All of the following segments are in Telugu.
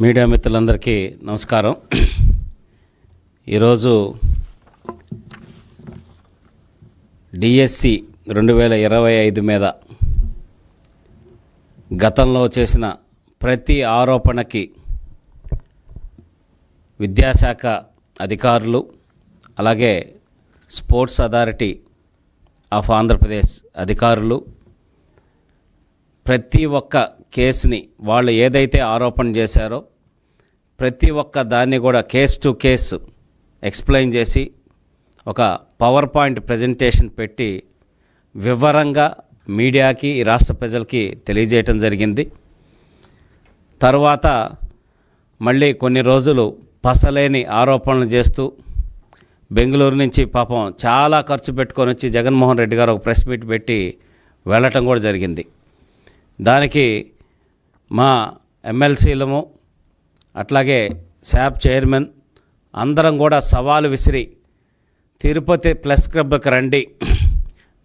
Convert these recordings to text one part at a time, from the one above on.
మీడియా మిత్రులందరికీ నమస్కారం. ఈరోజు డిఎస్సి 2025 మీద గతంలో చేసిన ప్రతి ఆరోపణకి విద్యాశాఖ అధికారులు అలాగే స్పోర్ట్స్ అథారిటీ ఆఫ్ ఆంధ్రప్రదేశ్ అధికారులు ప్రతి ఒక్క కేసుని వాళ్ళు ఏదైతే ఆరోపణ చేశారో ప్రతి ఒక్క దాన్ని కూడా కేస్ టు కేసు ఎక్స్ప్లెయిన్ చేసి ఒక పవర్ పాయింట్ ప్రజెంటేషన్ పెట్టి వివరంగా మీడియాకి ఈ రాష్ట్ర ప్రజలకి తెలియజేయటం జరిగింది. తర్వాత మళ్ళీ కొన్ని రోజులు పసలేని ఆరోపణలు చేస్తూ బెంగళూరు నుంచి పాపం చాలా ఖర్చు పెట్టుకొని వచ్చి జగన్మోహన్ రెడ్డి గారు ఒక ప్రెస్ మీట్ పెట్టి వెళ్ళటం కూడా జరిగింది. దానికి మా ఎమ్మెల్సీలము అట్లాగే శాప్ చైర్మన్ అందరం కూడా సవాలు విసిరి తిరుపతి ప్రెస్ క్లబ్కి రండి,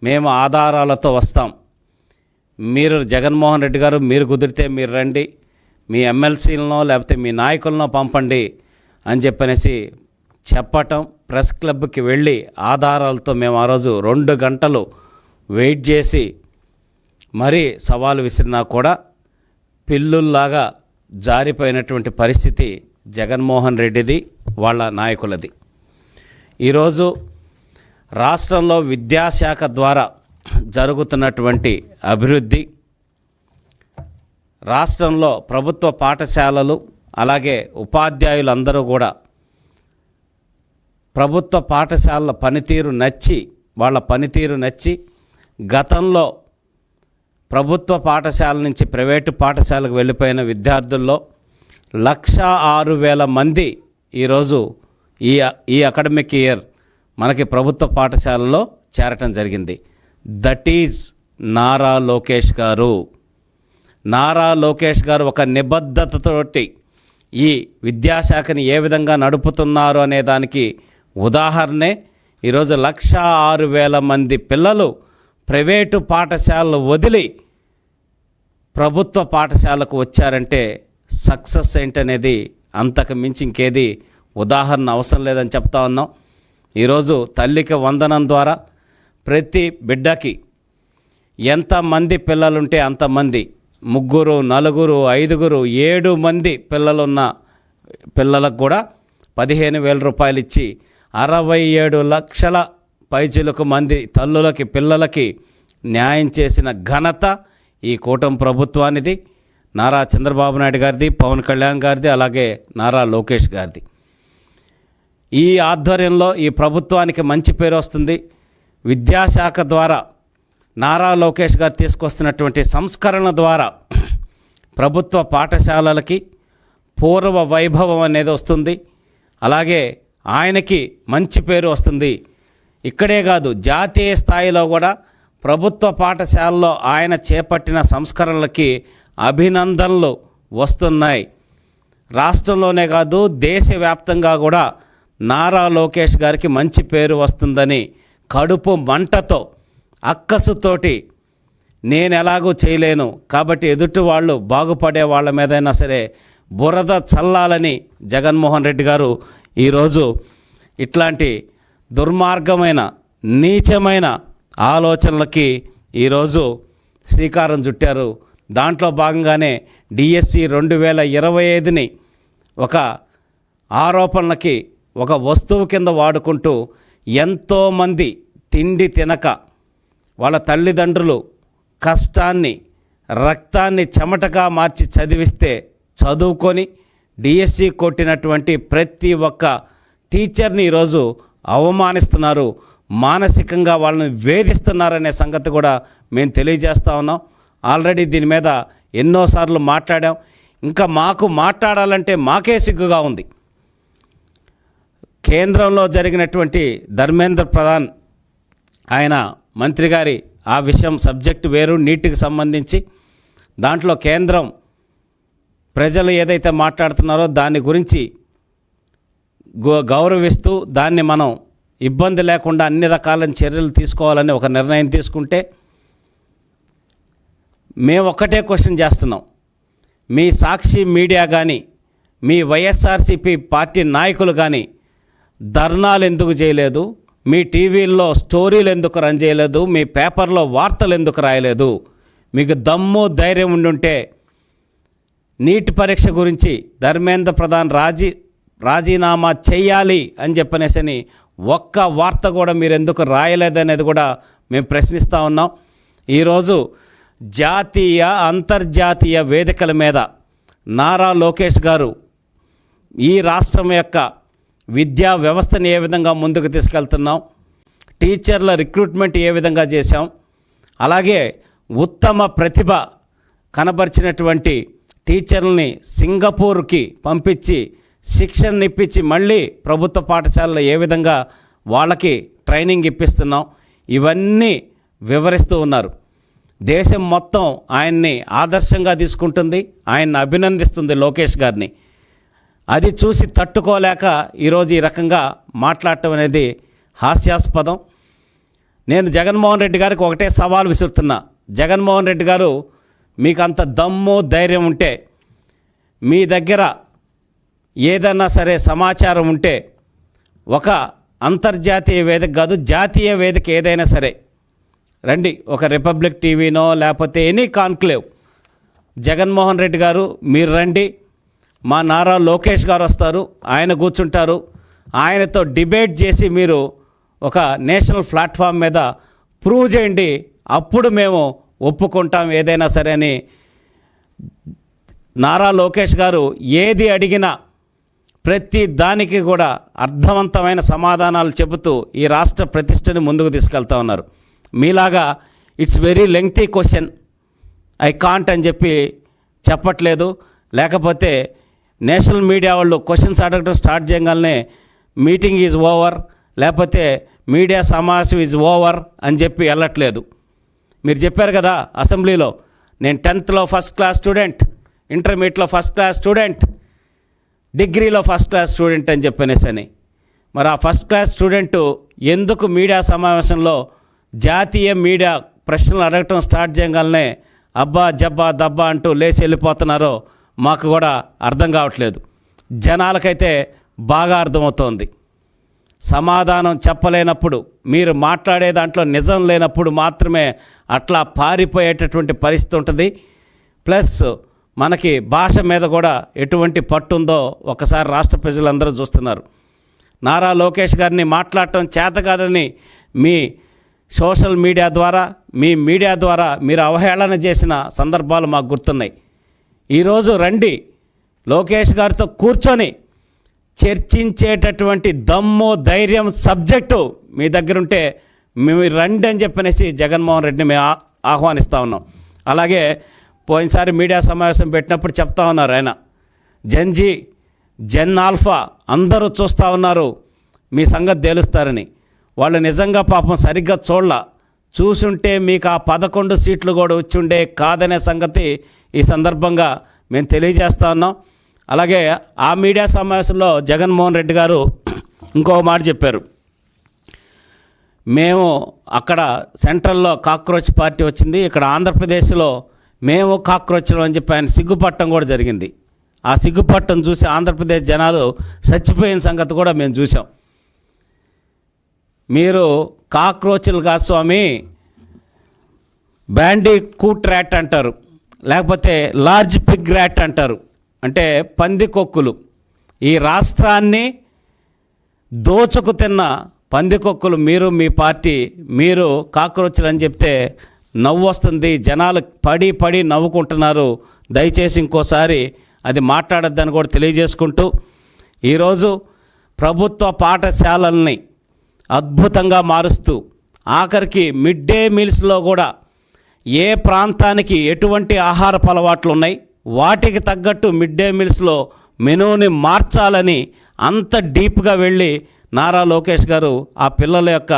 మేము ఆధారాలతో వస్తాం, మీరు జగన్మోహన్ రెడ్డి గారు మీరు కుదిరితే మీరు రండి, మీ ఎమ్మెల్సీలనో లేకపోతే మీ నాయకులనో పంపండి అని చెప్పనేసి చెప్పటం, ప్రెస్ క్లబ్కి వెళ్ళి ఆధారాలతో మేము ఆ రోజు 2 గంటలు వెయిట్ చేసి మరీ సవాలు విసిరినా కూడా పిల్లుల్లాగా జారిపోయినటువంటి పరిస్థితి జగన్మోహన్ రెడ్డిది, వాళ్ళ నాయకులది. ఈరోజు రాష్ట్రంలో విద్యాశాఖ ద్వారా జరుగుతున్నటువంటి అభివృద్ధి, రాష్ట్రంలో ప్రభుత్వ పాఠశాలలు అలాగే ఉపాధ్యాయులందరూ కూడా ప్రభుత్వ పాఠశాలల వాళ్ళ పనితీరు నచ్చి గతంలో ప్రభుత్వ పాఠశాల నుంచి ప్రైవేటు పాఠశాలకు వెళ్ళిపోయిన విద్యార్థుల్లో 106,000 మంది ఈరోజు ఈ అకాడమిక్ ఇయర్ మనకి ప్రభుత్వ పాఠశాలలో చేరటం జరిగింది. దట్ ఈజ్ నారా లోకేష్ గారు. నారా లోకేష్ గారు ఒక నిబద్ధతతోటి ఈ విద్యాశాఖని ఏ విధంగా నడుపుతున్నారు అనే దానికి ఉదాహరణే ఈరోజు 106,000 మంది పిల్లలు ప్రైవేటు పాఠశాలలు వదిలి ప్రభుత్వ పాఠశాలకు వచ్చారంటే సక్సెస్ ఏంటనేది అంతకు మించి ఇంకేది ఉదాహరణ అవసరం లేదని చెప్తా ఉన్నాం. ఈరోజు తల్లికి వందనం ద్వారా ప్రతి బిడ్డకి ఎంతమంది పిల్లలుంటే అంతమంది, 3, 4, 5, 7 మంది పిల్లలున్న పిల్లలకు కూడా 15,000 రూపాయలు ఇచ్చి 67 లక్షల పైచిలకు మంది తల్లులకి పిల్లలకి న్యాయం చేసిన ఘనత ఈ కూటమి ప్రభుత్వానిది, నారా చంద్రబాబు నాయుడు గారిది, పవన్ కళ్యాణ్ గారిది, అలాగే నారా లోకేష్ గారిది. ఈ ఆధ్వర్యంలో ఈ ప్రభుత్వానికి మంచి పేరు వస్తుంది. విద్యాశాఖ ద్వారా నారా లోకేష్ గారు తీసుకొస్తున్నటువంటి సంస్కరణ ద్వారా ప్రభుత్వ పాఠశాలలకి పూర్వ వైభవం అనేది వస్తుంది. అలాగే ఆయనకి మంచి పేరు వస్తుంది. ఇక్కడే కాదు, జాతీయ స్థాయిలో కూడా ప్రభుత్వ పాఠశాలలో ఆయన చేపట్టిన సంస్కరణలకి అభినందనలు వస్తున్నాయి. రాష్ట్రంలోనే కాదు, దేశవ్యాప్తంగా కూడా నారా లోకేష్ గారికి మంచి పేరు వస్తుందని కడుపు మంటతో అక్కసుతోటి నేను ఎలాగూ చేయలేను కాబట్టి ఎదుటి వాళ్ళు బాగుపడే వాళ్ళ మీదైనా సరే బురద చల్లాలని జగన్మోహన్ రెడ్డి గారు ఈరోజు ఇట్లాంటి దుర్మార్గమైన నీచమైన ఆలోచనలకి ఈరోజు శ్రీకారం చుట్టారు. దాంట్లో భాగంగానే డిఎస్సి 2025ని ఒక ఆరోపణలకి ఒక వస్తువు కింద వాడుకుంటూ ఎంతోమంది తిండి తినక వాళ్ళ తల్లిదండ్రులు కష్టాన్ని రక్తాన్ని చెమటగా మార్చి చదివిస్తే చదువుకొని డిఎస్సి కొట్టినటువంటి ప్రతి ఒక్క టీచర్ని ఈరోజు అవమానిస్తున్నారు, మానసికంగా వాళ్ళని వేధిస్తున్నారనే సంగతి కూడా మేము తెలియజేస్తూ ఉన్నాం. ఆల్రెడీ దీని మీద ఎన్నోసార్లు మాట్లాడాం. ఇంకా మాకు మాట్లాడాలంటే మాకే సిగ్గుగా ఉంది. కేంద్రంలో జరిగినటువంటి ధర్మేంద్ర ప్రధాన్ ఆయన మంత్రి గారి ఆ విషయం సబ్జెక్టు వేరు, నీటికి సంబంధించి దాంట్లో కేంద్రం ప్రజలు ఏదైతే మాట్లాడుతున్నారో దాని గురించి గౌరవిస్తూ దాన్ని మనం ఇబ్బంది లేకుండా అన్ని రకాల చర్యలు తీసుకోవాలని ఒక నిర్ణయం తీసుకుంటే మేము ఒక్కటే క్వశ్చన్ చేస్తున్నాం. మీ సాక్షి మీడియా కానీ మీ వైఎస్ఆర్సీపీ పార్టీ నాయకులు కానీ ధర్నాలు ఎందుకు చేయలేదు? మీ టీవీల్లో స్టోరీలు ఎందుకు రన్ చేయలేదు? మీ పేపర్లో వార్తలు ఎందుకు రాయలేదు? మీకు దమ్ము ధైర్యం ఉండుంటే నీట్ పరీక్ష గురించి ధర్మేంద్ర ప్రధాన్ రాజీనామా చేయాలి అని చెప్పనేసని ఒక్క వార్త కూడా మీరు ఎందుకు రాయలేదనేది కూడా మేము ప్రశ్నిస్తూ ఉన్నాం. ఈరోజు జాతీయ అంతర్జాతీయ వేదికల మీద నారా లోకేష్ గారు ఈ రాష్ట్రం యొక్క విద్యా వ్యవస్థని ఏ విధంగా ముందుకు తీసుకెళ్తున్నాం, టీచర్ల రిక్రూట్మెంట్ ఏ విధంగా చేశాం, అలాగే ఉత్తమ ప్రతిభ కనబరిచినటువంటి టీచర్లని సింగపూర్కి పంపించి శిక్షణ ఇప్పించి మళ్ళీ ప్రభుత్వ పాఠశాలలో ఏ విధంగా వాళ్ళకి ట్రైనింగ్ ఇప్పిస్తున్నాం, ఇవన్నీ వివరిస్తూ ఉన్నారు. దేశం మొత్తం ఆయన్ని ఆదర్శంగా తీసుకుంటుంది, ఆయన్ని అభినందిస్తుంది లోకేష్ గారిని. అది చూసి తట్టుకోలేక ఈరోజు ఈ రకంగా మాట్లాడటం అనేది హాస్యాస్పదం. నేను జగన్మోహన్ రెడ్డి గారికి ఒకటే సవాల్ విసురుతున్నా. జగన్మోహన్ రెడ్డి గారు, మీకు అంత దమ్ము ధైర్యం ఉంటే, మీ దగ్గర ఏదన్నా సరే సమాచారం ఉంటే, ఒక అంతర్జాతీయ వేదిక కాదు జాతీయ వేదిక ఏదైనా సరే రండి, ఒక రిపబ్లిక్ టీవీనో లేకపోతే ఎనీ కాన్క్లేవ్, జగన్మోహన్ రెడ్డి గారు మీరు రండి, మా నారా లోకేష్ గారు వస్తారు, ఆయన కూర్చుంటారు, ఆయనతో డిబేట్ చేసి మీరు ఒక నేషనల్ ప్లాట్ఫామ్ మీద ప్రూవ్ చేయండి, అప్పుడు మేము ఒప్పుకుంటాం ఏదైనా సరే అని నారా లోకేష్ గారు ఏది అడిగినా ప్రతి దానికి కూడా అర్థవంతమైన సమాధానాలు చెబుతూ ఈ రాష్ట్ర ప్రతిష్టని ముందుకు తీసుకెళ్తా ఉన్నారు. మీలాగా it's very lengthy question, I can't అని చెప్పి చెప్పట్లేదు. లేకపోతే నేషనల్ మీడియా వాళ్ళు క్వశ్చన్స్ అడగడం స్టార్ట్ చేయగానే మీటింగ్ ఈజ్ ఓవర్, లేకపోతే మీడియా సమావేశం ఈజ్ ఓవర్ అని చెప్పి వెళ్ళట్లేదు. మీరు చెప్పారు కదా అసెంబ్లీలో, నేను 10th ఫస్ట్ క్లాస్ స్టూడెంట్, ఇంటర్మీడియట్లో ఫస్ట్ క్లాస్ స్టూడెంట్, డిగ్రీలో ఫస్ట్ క్లాస్ స్టూడెంట్ అని చెప్పనేసని. మరి ఆ ఫస్ట్ క్లాస్ స్టూడెంటు ఎందుకు మీడియా సమావేశంలో జాతీయ మీడియా ప్రశ్నలు అడగటం స్టార్ట్ చేయగానే అబ్బా జబ్బా దబ్బా అంటూ లేచి వెళ్ళిపోతున్నారో మాకు కూడా అర్థం కావట్లేదు. జనాలకైతే బాగా అర్థమవుతోంది. సమాధానం చెప్పలేనప్పుడు, మీరు మాట్లాడే దాంట్లో నిజం లేనప్పుడు మాత్రమే అట్లా పారిపోయేటటువంటి పరిస్థితి ఉంటుంది. ప్లస్ మనకి భాష మీద కూడా ఎటువంటి పట్టు ఉందో ఒకసారి రాష్ట్ర ప్రజలందరూ చూస్తున్నారు. నారా లోకేష్ గారిని మాట్లాడటం చేత కాదని మీ సోషల్ మీడియా ద్వారా, మీ మీడియా ద్వారా మీరు అవహేళన చేసిన సందర్భాలు మాకు గుర్తున్నాయి. ఈరోజు రండి, లోకేష్ గారితో కూర్చొని చర్చించేటటువంటి దమ్ము ధైర్యం సబ్జెక్టు మీ దగ్గరుంటే మీరు రండి అని చెప్పనేసి జగన్మోహన్ రెడ్డిని మేము ఆహ్వానిస్తూ ఉన్నాం. అలాగే పోయినసారి మీడియా సమావేశం పెట్టినప్పుడు చెప్తా ఉన్నారు ఆయన, జెన్జీ, జెన్ ఆల్ఫా అందరూ చూస్తూ ఉన్నారు, మీ సంగతి తేలుస్తారని. వాళ్ళు నిజంగా పాపం సరిగ్గా చూసుంటే మీకు ఆ 11 సీట్లు కూడా వచ్చుండే కాదనే సంగతి ఈ సందర్భంగా మేము తెలియజేస్తా ఉన్నాం. అలాగే ఆ మీడియా సమావేశంలో జగన్మోహన్ రెడ్డి గారు ఇంకో మాట చెప్పారు. మేము అక్కడ సెంట్రల్లో కాక్రోచ్ పార్టీ వచ్చింది, ఇక్కడ ఆంధ్రప్రదేశ్లో మేము కాక్రోచ్లు అని చెప్పి ఆయన సిగ్గుపట్టడం కూడా జరిగింది. ఆ సిగ్గుపట్టం చూసి ఆంధ్రప్రదేశ్ జనాలు చచ్చిపోయిన సంగతి కూడా మేము చూసాం. మీరు కాక్రోచ్లు కాదు స్వామి, బ్యాండీ కూట్ ర్యాట్ అంటారు, లేకపోతే లార్జ్ పిగ్ ర్యాట్ అంటారు, అంటే పందికొక్కులు. ఈ రాష్ట్రాన్ని దోచుకు తిన్న పందికొక్కులు మీరు, మీ పార్టీ, మీరు కాక్రోచ్లు అని చెప్తే నవ్వు వస్తుంది. జనాలు పడి నవ్వుకుంటున్నారు. దయచేసి ఇంకోసారి అది మాట్లాడొద్దని కూడా తెలియజేసుకుంటూ, ఈరోజు ప్రభుత్వ పాఠశాలల్ని అద్భుతంగా మారుస్తూ, ఆఖరికి మిడ్ డే మీల్స్లో కూడా ఏ ప్రాంతానికి ఎటువంటి ఆహారపు అలవాట్లు ఉన్నాయి, వాటికి తగ్గట్టు మిడ్ డే మీల్స్లో మెనూని మార్చాలని అంత డీప్గా వెళ్ళి నారా లోకేష్ గారు ఆ పిల్లల యొక్క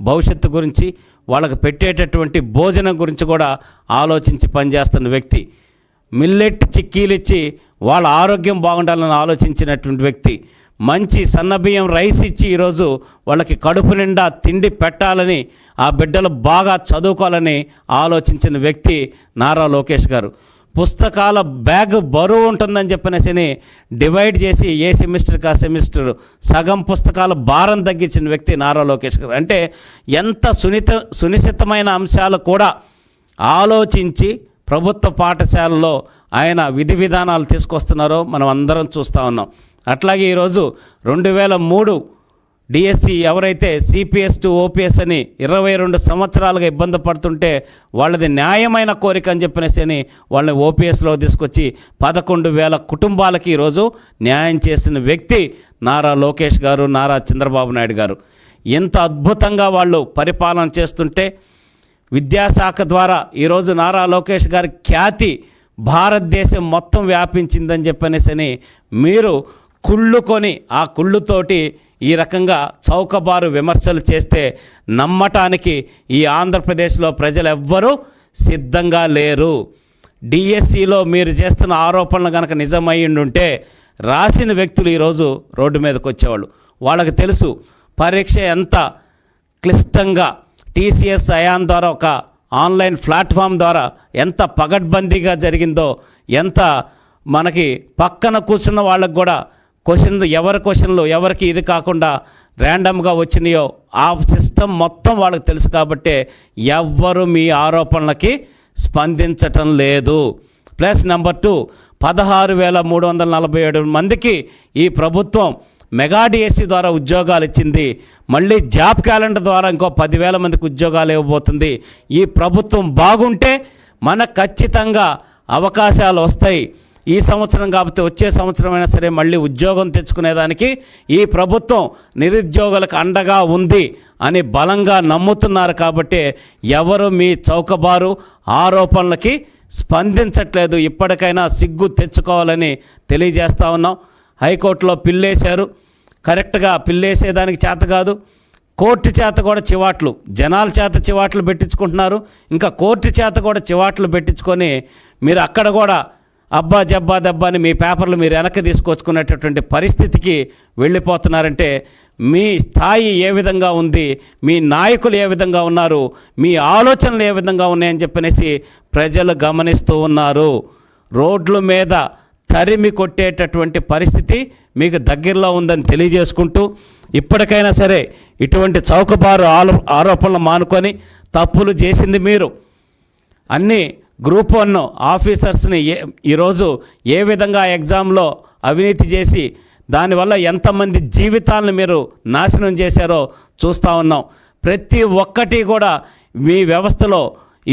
భవిష్యత్తు గురించి, వాళ్ళకు పెట్టేటటువంటి భోజనం గురించి కూడా ఆలోచించి పనిచేస్తున్న వ్యక్తి. మిల్లెట్ చిక్కీలు ఇచ్చి వాళ్ళ ఆరోగ్యం బాగుండాలని ఆలోచించినటువంటి వ్యక్తి. మంచి సన్నబియ్యం రైస్ ఇచ్చి ఈరోజు వాళ్ళకి కడుపు నిండా తిండి పెట్టాలని, ఆ బిడ్డలు బాగా చదువుకోవాలని ఆలోచించిన వ్యక్తి నారా లోకేష్ గారు. పుస్తకాల బ్యాగ్ బరువు ఉంటుందని చెప్పనేసి డివైడ్ చేసి ఏ సెమిస్టర్కి ఆ సెమిస్టర్ సగం పుస్తకాల భారం తగ్గించిన వ్యక్తి నారా లోకేష్ గారు. అంటే ఎంత సునిశ్చితమైన అంశాలు కూడా ఆలోచించి ప్రభుత్వ పాఠశాలలో ఆయన విధి విధానాలు తీసుకొస్తున్నారో మనం అందరం చూస్తూ ఉన్నాం. అట్లాగే ఈరోజు 2003 డిఎస్సి ఎవరైతే సిపిఎస్ టు ఓపీఎస్ అని 22 సంవత్సరాలుగా ఇబ్బంది పడుతుంటే వాళ్ళది న్యాయమైన కోరిక అని చెప్పనేసి వాళ్ళని ఓపీఎస్లో తీసుకొచ్చి 11,000 కుటుంబాలకి ఈరోజు న్యాయం చేసిన వ్యక్తి నారా లోకేష్ గారు, నారా చంద్రబాబు నాయుడు గారు. ఎంత అద్భుతంగా వాళ్ళు పరిపాలన చేస్తుంటే విద్యాశాఖ ద్వారా ఈరోజు నారా లోకేష్ గారి ఖ్యాతి భారతదేశం మొత్తం వ్యాపించిందని చెప్పనేసి మీరు కుళ్ళుకొని ఆ కుళ్ళుతోటి ఈ రకంగా చౌకబారు విమర్శలు చేస్తే నమ్మటానికి ఈ ఆంధ్రప్రదేశ్లో ప్రజలు ఎవ్వరూ సిద్ధంగా లేరు. డిఎస్సిలో మీరు చేస్తున్న ఆరోపణలు కనుక నిజమయ్యుండుంటే రాసిన వ్యక్తులు ఈరోజు రోడ్డు మీదకి వచ్చేవాళ్ళు. వాళ్ళకి తెలుసు పరీక్ష ఎంత క్లిష్టంగా టీసీఎస్ అయాన్ ద్వారా ఒక ఆన్లైన్ ప్లాట్ఫామ్ ద్వారా ఎంత పగడ్బందీగా జరిగిందో, ఎంత మనకి పక్కన కూర్చున్న వాళ్ళకు కూడా క్వశ్చన్లు ఎవరికి ఇది కాకుండా ర్యాండమ్గా వచ్చినాయో ఆ సిస్టమ్ మొత్తం వాళ్ళకి తెలుసు. కాబట్టి ఎవ్వరు మీ ఆరోపణలకి స్పందించటం లేదు. ప్లస్ నెంబర్ 2, 16,347 మందికి ఈ ప్రభుత్వం మెగా డిఎస్సి ద్వారా ఉద్యోగాలు ఇచ్చింది. మళ్ళీ జాబ్ క్యాలెండర్ ద్వారా ఇంకో 10,000 మందికి ఉద్యోగాలు ఇవ్వబోతుంది. ఈ ప్రభుత్వం బాగుంటే మనకు ఖచ్చితంగా అవకాశాలు వస్తాయి. ఈ సంవత్సరం కాకపోతే వచ్చే సంవత్సరం అయినా సరే మళ్ళీ ఉద్యోగం తెచ్చుకునేదానికి ఈ ప్రభుత్వం నిరుద్యోగులకు అండగా ఉంది అని బలంగా నమ్ముతున్నారు. కాబట్టి ఎవరు మీ చౌకబారు ఆరోపణలకి స్పందించట్లేదు. ఇప్పటికైనా సిగ్గు తెచ్చుకోవాలని తెలియజేస్తూ ఉన్నాం. హైకోర్టులో పిల్లేశారు, కరెక్ట్గా పిల్లేసేదానికి చేత కాదు. కోర్టు చేత కూడా చివాట్లు, జనాల చేత చివాట్లు పెట్టించుకుంటున్నారు. ఇంకా కోర్టు చేత కూడా చివాట్లు పెట్టించుకొని మీరు అక్కడ కూడా అబ్బా జబ్బా దబ్బా అని మీ పేపర్లు మీరు వెనక్కి తీసుకొచ్చుకునేటటువంటి పరిస్థితికి వెళ్ళిపోతున్నారంటే మీ స్థాయి ఏ విధంగా ఉంది, మీ నాయకులు ఏ విధంగా ఉన్నారు, మీ ఆలోచనలు ఏ విధంగా ఉన్నాయని చెప్పనేసి ప్రజలు గమనిస్తూ ఉన్నారు. రోడ్ల మీద తరిమి కొట్టేటటువంటి పరిస్థితి మీకు దగ్గరలో ఉందని తెలియజేసుకుంటూ ఇప్పటికైనా సరే ఇటువంటి చౌకబారు ఆరోపణలు మానుకొని తప్పులు చేసింది మీరు అన్నీ గ్రూప్ 1 ఆఫీసర్స్ని ఈరోజు ఏ విధంగా ఎగ్జామ్లో అవినీతి చేసి దానివల్ల ఎంతమంది జీవితాలను మీరు నాశనం చేశారో చూస్తూ ఉన్నాం. ప్రతి ఒక్కటి కూడా మీ వ్యవస్థలో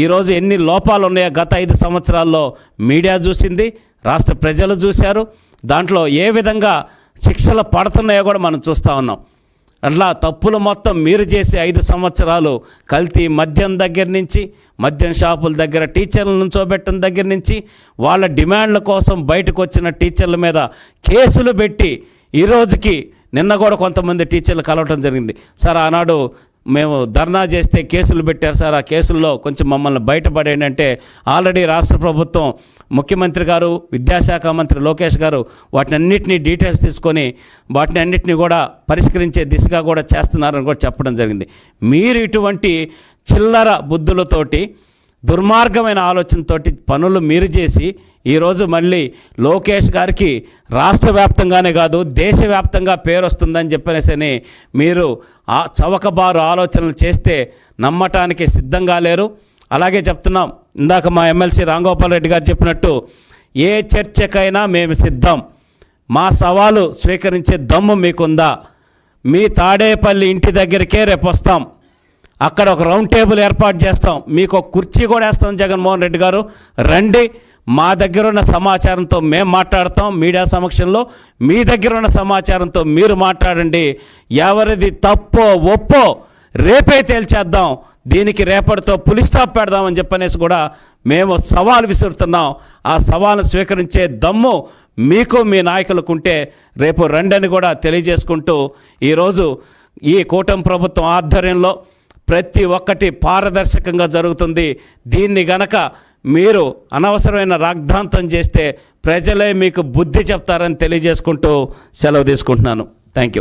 ఈరోజు ఎన్ని లోపాలు ఉన్నాయో గత 5 సంవత్సరాల్లో మీడియా చూసింది, రాష్ట్ర ప్రజలు చూశారు. దాంట్లో ఏ విధంగా శిక్షలు పడుతున్నాయో కూడా మనం చూస్తూ ఉన్నాం. అట్లా తప్పులు మొత్తం మీరు చేసి 5 సంవత్సరాలు కల్తీ మద్యం దగ్గర నుంచి, మద్యం షాపుల దగ్గర టీచర్లను నుంచోబెట్టడం దగ్గర నుంచి, వాళ్ళ డిమాండ్ల కోసం బయటకు వచ్చిన టీచర్ల మీద కేసులు పెట్టి ఈరోజుకి నిన్న కూడా కొంతమంది టీచర్లు కలవటం జరిగింది. సార్ ఆనాడు మేము ధర్నా చేస్తే కేసులు పెట్టారు సార్, ఆ కేసుల్లో కొంచెం మమ్మల్ని బయటపడేయండి అంటే ఆల్రెడీ రాష్ట్ర ప్రభుత్వం ముఖ్యమంత్రి గారు, విద్యాశాఖ మంత్రి లోకేష్ గారు వాటిని అన్నింటినీ డీటెయిల్స్ తీసుకొని వాటిని అన్నింటినీ కూడా పరిష్కరించే దిశగా కూడా చేస్తున్నారని కూడా చెప్పడం జరిగింది. మీరు ఇటువంటి చిల్లర బుద్ధులతోటి దుర్మార్గమైన ఆలోచనతోటి పనులు మీరు చేసి ఈరోజు మళ్ళీ లోకేష్ గారికి రాష్ట్ర వ్యాప్తంగానే కాదు దేశవ్యాప్తంగా పేరు వస్తుందని చెప్పనేసని మీరు ఆ చవకబారు ఆలోచనలు చేస్తే నమ్మటానికి సిద్ధంగా లేరు. అలాగే చెప్తున్నాం, ఇందాక మా ఎమ్మెల్సీ రాంగోపాల్ రెడ్డి గారు చెప్పినట్టు ఏ చర్చకైనా మేము సిద్ధం, మా సవాలు స్వీకరించే దమ్ము మీకుందా? మీ తాడేపల్లి ఇంటి దగ్గరికే రేపు వస్తాం, అక్కడ ఒక రౌండ్ టేబుల్ ఏర్పాటు చేస్తాం, మీకు ఒక కుర్చీ కూడా వేస్తాం. జగన్మోహన్ రెడ్డి గారు రండి, మా దగ్గర ఉన్న సమాచారంతో మేము మాట్లాడతాం మీడియా సమక్షంలో, మీ దగ్గర ఉన్న సమాచారంతో మీరు మాట్లాడండి. ఎవరిది తప్పో ఒప్పో రేపే తేల్చేద్దాం, దీనికి రేపటితో పులి స్టాప్ పెడదామని చెప్పనేసి కూడా మేము సవాల్ విసురుతున్నాం. ఆ సవాల్ను స్వీకరించే దమ్ము మీకు మీ నాయకులకు ఉంటే రేపు రండని కూడా తెలియజేసుకుంటూ ఈరోజు ఈ కూటమి ప్రభుత్వం ఆధ్వర్యంలో ప్రతి ఒక్కటి పారదర్శకంగా జరుగుతుంది. దీన్ని గనక మీరు అనవసరమైన రాగ్ధాంతం చేస్తే ప్రజలే మీకు బుద్ధి చెప్తారని తెలియజేసుకుంటూ సెలవు తీసుకుంటున్నాను. Thank you.